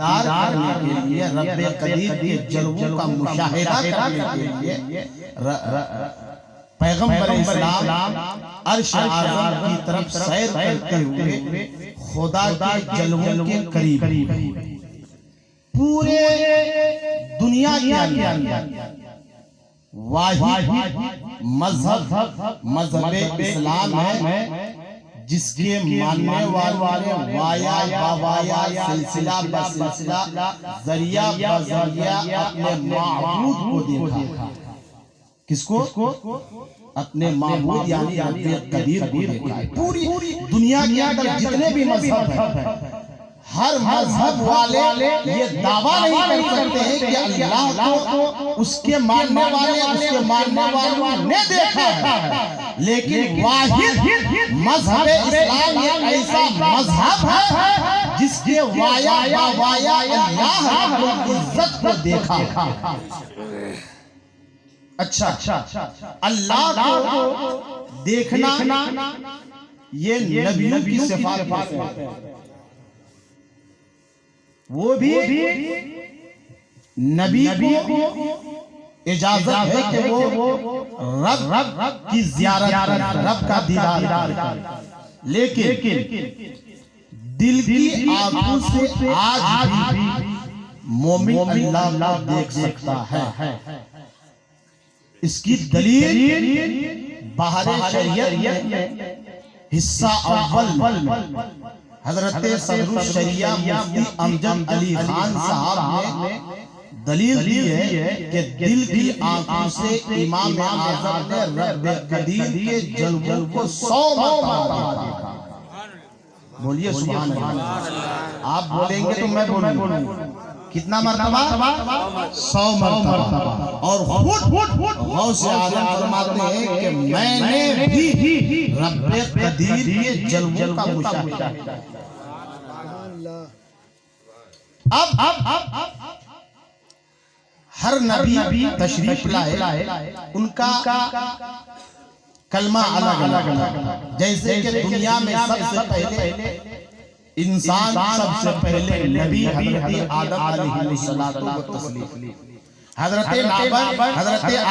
दीदार करने के लिए, रब्बे कदीर के जलवों का मुशाहिदा करने के लिए पैगंबर इस्लाम अर्श आज़म की तरफ सैर करते हुए खुदा के जलवों के करीब पूरे दुनिया के अंदर वाहिद मजहब इस्लाम है जिसके मानने वाले वाया बावाया सिलसिला बसिलसिला जरिया बजरिया अपने माबूद को देखा। किसको? अपने माबूद यानी रब्बे कदीर को देखा। पूरी दुनिया के अंदर जितने भी मजहब हैं, हर मजहब वाले ये दावा नहीं कर सकते हैं कि अल्लाह को उसके मानने वालों ने देखा है, लेकिन वाहिद मजहब इस्लाम ये ऐसा मजहब है जिसके वाया बावाया अल्लाह रब्बुल इज्जत को देखा। अच्छा, अल्लाह को देखना ये नबियों की सिफात है। वो भी नबी को इजाजत है कि वो रब की ज़ियारत करे, रब का दीदार करे, लेकिन दिल की आंखों से आज भी मोमिन अल्लाह देख सकता है। इसकी दलील बाहर शरीयत में हिस्सा अव्वल में हजरत सदरुल शरिया मुफ्ती अमजद अली खान साहब ने दलील दी है कि दिल की आंखों से इमाम आज़म ने रब्बे कदीर के जलवों को 100 मरतबा देखा। बोलिए सुभान अल्लाह। आप बोलेंगे तो मैं बोलूंगा। कितना मरतबा? 100 मरतबा। और गौस आज़म फरमाते हैं कि मैंने भी रब्बे कदीर के जलवों का मुशाहिदा किया। अब हर नबी तशरीफ लाए, उनका कलमा अलग। जैसे कि दुनिया में सबसे पहले इंसान, सबसे पहले नबी हजरत आदम अलैहिस्सलातु व तस्लीम, हजरत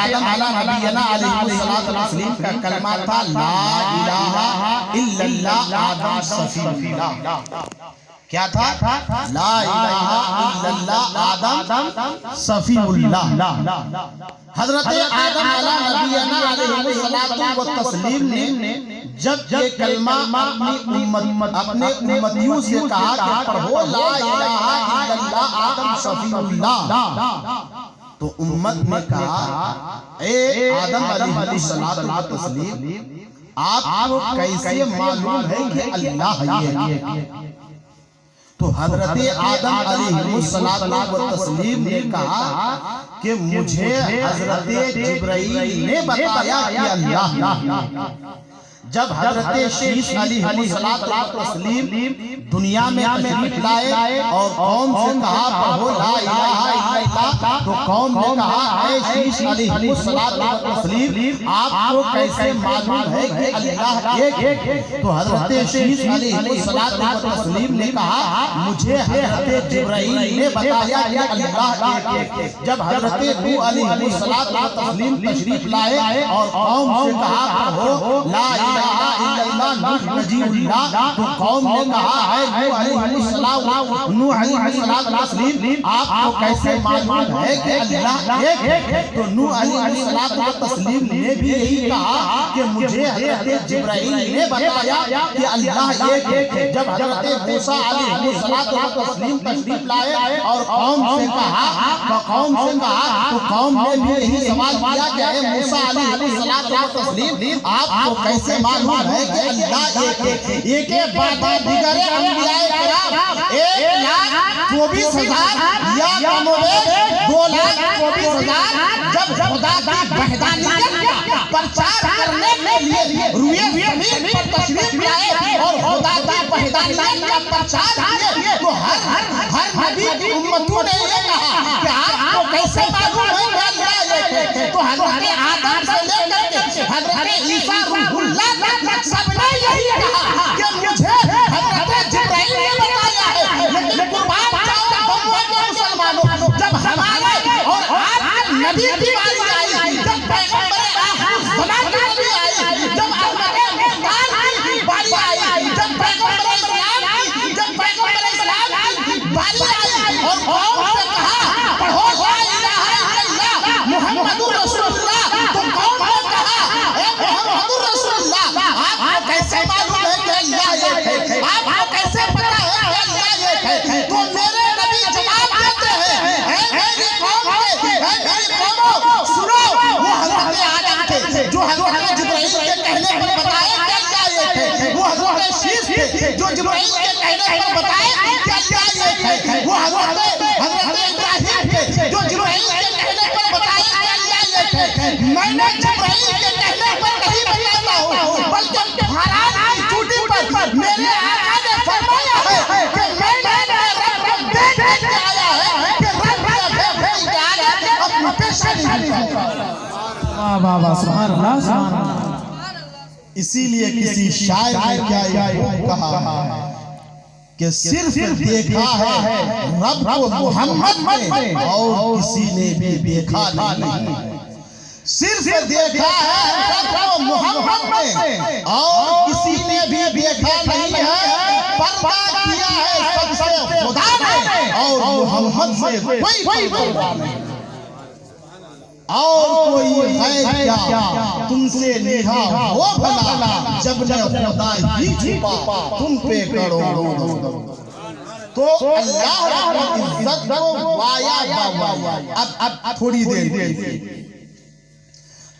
आदम अलैहिस्सलातु व तस्लीम का कलमा था ला इलाहा इल्लल्लाह आदम सफीउल्लाह। क्या था? ला इलाहा इल्लल्लाह आदम सफीउल्लाह। हजरत आदम अलैहिस्सलातु व तस्लीम ने जब ये कलमा अपने उम्मतियों से कहा कि पढ़ो ला इलाहा इल्लल्लाह आदम सफीउल्लाह, तो उम्मत ने कहा ए आदम अलैहिस्सलातु व तस्लीम, आपको कैसे मालूम है कि अल्लाह है? तो हजरत आदम अलैहिस्सलातु व तस्लीम ने कहा कि मुझे हजरत जिब्राइल ने बताया कि अल्लाह। जब हजरत शीश अलैहिस्सलातु व तस्लीम दुनिया में तशरीफ लाए और कौम से कहा पढ़ो ला इलाहा इल्लल्लाह, तो कौम ने कहा है शीश अलैहिस्सलातु व तस्लीम, आपको कैसे मालूम है कि अल्लाह एक है? तो हजरत शीश अलैहिस्सलातु व तस्लीम ने कहा मुझे हजरत जिब्राइल ने बताया कि अल्लाह एक है। जब हजरत नूह अलैहिस्सलातु व तस्लीम तशरीफ लाए और कौम से कहा पढ़ो ला इलाहा इल्लल्लाह नूह नजीउल्लाह, तो कौम ने कहा है नूह अलैहिस्सलातु व तस्लीम, आपको कैसे मालूम है कि अल्लाह एक है? तो नूह अलैहिस्सलातु व तस्लीम ने भी यही कहा कि मुझे हजरत जिब्राइल ने बताया कि अल्लाह एक है। जब हजरत मूसा अलैहिस्सलातु व तस्लीम तशरीफ लाए और कौम से कहा तो कौम ने भी यही सवाल किया कि ए मूसा अलैहिस्सलातु व तस्लीम, आपको कैसे मालूम है कि अल्लाह एक है? एक के बाद दिगरे अंबियाए किराम 1,24,000 या कमोबेश 2,24,000 जब खुदा की वहदानियत का प्रचार करने के लिए रुए ज़मीन पर तशरीफ लाए और खुदा की वहदानियत का प्रचार किए, तो हर नबी की उम्मतों ने ये कहा कि आपको कैसे मालूम है कि अल्लाह एक है? तो हजरत आदम से लेकर के हजरत ईसा रूहुल्लाह तक सबने यही कहा कि मुझे हजरत जिब्राइल ने बताया है। लेकिन कुर्बान जाओ नबी की बारी आई, जब पैगंबर आखिर ज़मान की नबी आई, जब अहमद मुख्तार की बारी आई, जब पैगंबर इस्लाम की बारी आई और कौम से कहा पढ़ो ला इलाहा इल्लल्लाह मुहम्मदुर रसूलुल्लाह, तो कौम ने कहा ए मुहम्मदुर रसूलुल्लाह, आपको कैसे मालूम है कि अल्लाह एक है, आपको कैसे पता है कि अल्लाह एक है? तो मेरे नबी जवाब देते हैं, मेरी कौम मेरी कौमों सुनो, वो हज़रत आदम थे जो हज़रत जिब्राइल के कहने पर बताए कि अल्लाह एक है, वो हज़रत शीश थे जो जिब्राइल के कहने पर बताए कि अल्लाह एक है, वो हज़रत इब्राहिम थे जो जिब्राइल के कहने पर बताए कि अल्लाह एक है। मैंने जिब्राइल के कहने पर नहीं बताता हूँ, बल्कि महाराज की चोटी पर मेरे आका ने फरमाया है कि मैंने रब को देखने के आया है कि रब के भेद के आगे अपनी पेशानी है। वाह वाह वाह, सुभान अल्लाह सुभान अल्लाह। इसीलिए किसी शायर ने क्या कहा है कि सिर्फ देखा है रब को मोहम्मद में और किसी ने भी देखा नहीं, सिर्फ देखा है रब को मोहम्मद में और किसी ने भी देखा नहीं है, पर्दा किया है सबसे खुदा ने और मोहम्मद से कोई पर्दा नहीं। और कोई है क्या तुमसे निहा वो भला, जब ने खुदा ही छुपा तुम पे करोड़ों। तो अल्लाह रब्बुल इज्जत को वाया अब थोड़ी देर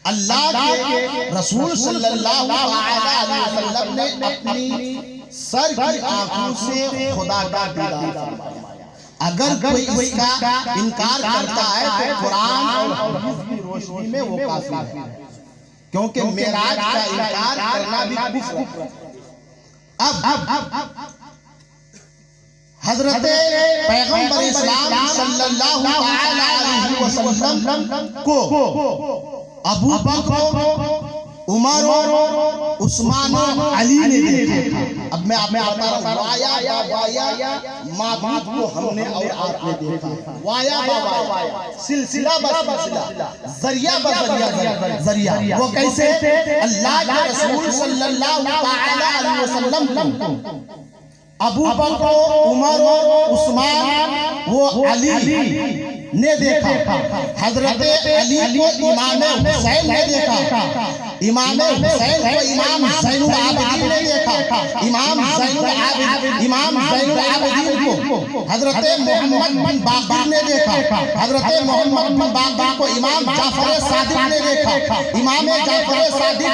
अल्लाह के रसूल सल्लल्लाहु अलैहि वसल्लम ने अपनी सर की आंखों से खुदा का दीदार फरमाया। अगर कोई इसका इनकार करता है तो कुरान और हदीस की रोशनी में वो काफिर है, क्योंकि मेराज का इनकार करना भी कुफ्र है। अब हजरत पैगंबर इस्लाम सल्लल्लाहु अलैहि वसल्लम को अबू बकर, उमर, उस्मान, अली ने देखा। अब मैं बता रहा हूँ, वाया माबूद को हमने और आपने देखा, वाया सिलसिला बसिलसिला, जरिया जरिया। वो कैसे? अल्लाह के रसूल सल्लल्लाहु अलैहि वसल्लम अबू बकर, उमर, उस्मान, वो अली ने देखा। हजरत अली को इमाम हुसैन ने देखा, इमाम हुसैन को इमाम ज़ैनुल आबिदीन ने देखा, इमाम ज़ैनुल आबिदीन को हजरत मोहम्मद बिन बाक़र ने देखा, हजरत मोहम्मद बिन बाक़र को इमाम जाफर सादिक ने देखा, इमाम जाफर सादिक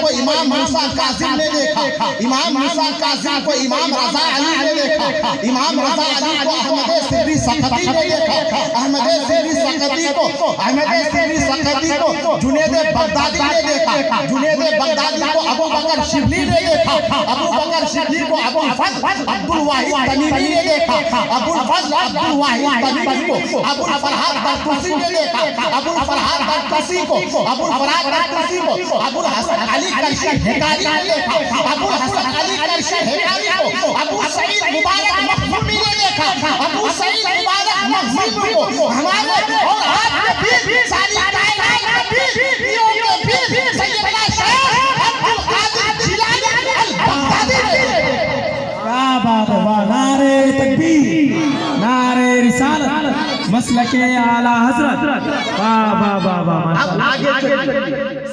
को इमाम मूसा काज़िम ने देखा, इमाम मूसा काज़िम को इमाम रज़ा अली ने देखा, इमाम रज़ा अली को अहमद सिर्री सकती ने देखा, अहमद सिर्री सकती को जुनैद बगदादी ने देखा, जुनैद बगदादी को अबू बकर शिबली ने देखा, अबू बकर शिबली को अबुल फज़ल अब्दुल वाहिद तमीमी ने देखा, अबुल फज़ल अब्दुल वाहिद तमीमी को अबुल फरहाद बरतूसी ने देखा, अबुल फरहाद बरतूसी को अबुल फरहाद बरतूसी को अबुल हसन अली करशी हिकारी ने देखा, अबुल हसन अली करशी हिकारी को अबू सईद मुबारक मखदूमी ने देखा, अबू सईद मुबारक मखदूमी को हमारे और आपके भी सारी कायनात के भी सैयदना शेख अब्दुल कादिर जिलानी अल-बगदादी ने। क्या बात है, वाह, नारे तकबीर, नारे रिसालत, मसलके आला हजरत, वाह वाह वाह वाह। अब आगे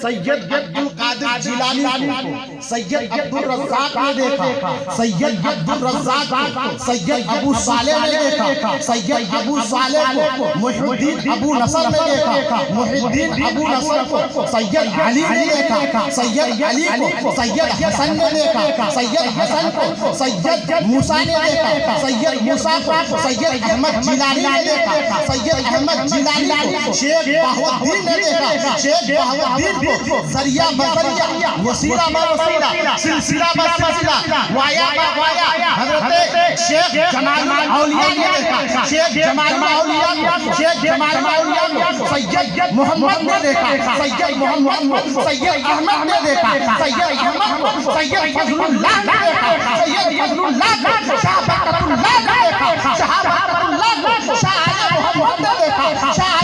सैयद अब्दुल कादिर जिलानी को सैयद अब्दुल रज़्ज़ाक़ ने देखा, सैयद अब्दुल रज़्ज़ाक़ को सैयद अबू सालेह ने देखा, सैयद अबू सालेह को मुहिद्दीन अबू नसर ने देखा, मुहिद्दीन अबू नसर को सैयद अली ने देखा, सैयद अली को सैयद हसन ने देखा, सैयद हसन को सैयद मूसा ने देखा, सैयद मूसा को सैयद अहमद जिलानी ने देखा, सैयद अहमद जिलानी को शेख बहाउद्दीन ने देखा, शेख बहाउद्दीन को जरिया बजरिया, वसीला बवसीला, सिलसिला बसिलसिला, वाया वाया, हजरत शेख जमाल औलिया ने देखा, शेख जमाल औलिया, शेख जमाल औलिया को सैयद मोहम्मद ने देखा, सैयद मोहम्मद को सैयद अहमद ने देखा, सैयद अहमद को सैयद फजलुल्लाह ने देखा, सैयद फजलुल्लाह को शाह बरकतुल्लाह ने देखा, शाह बरकतुल्लाह को शाह मोहम्मद ने देखा, शाह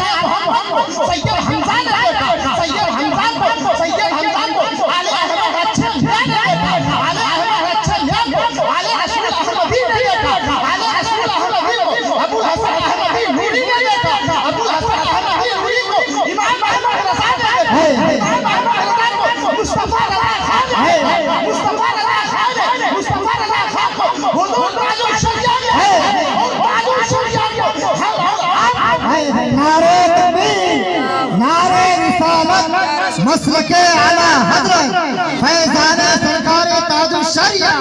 मसलके आला हजरत फैजान सरकार ताजुल शरिया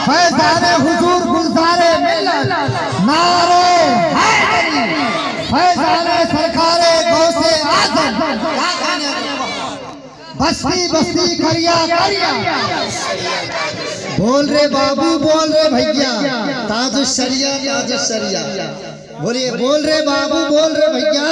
फैजान हुजूर गुलजारे मिल्लत नारे हैदरी फैजान सरकार गौसे आजम बस्ती बस्ती करिया करिया बोल रे बाबू बोल रे भैया ताजुल शरिया बोलिए बोल रे बाबू बोल रे भैया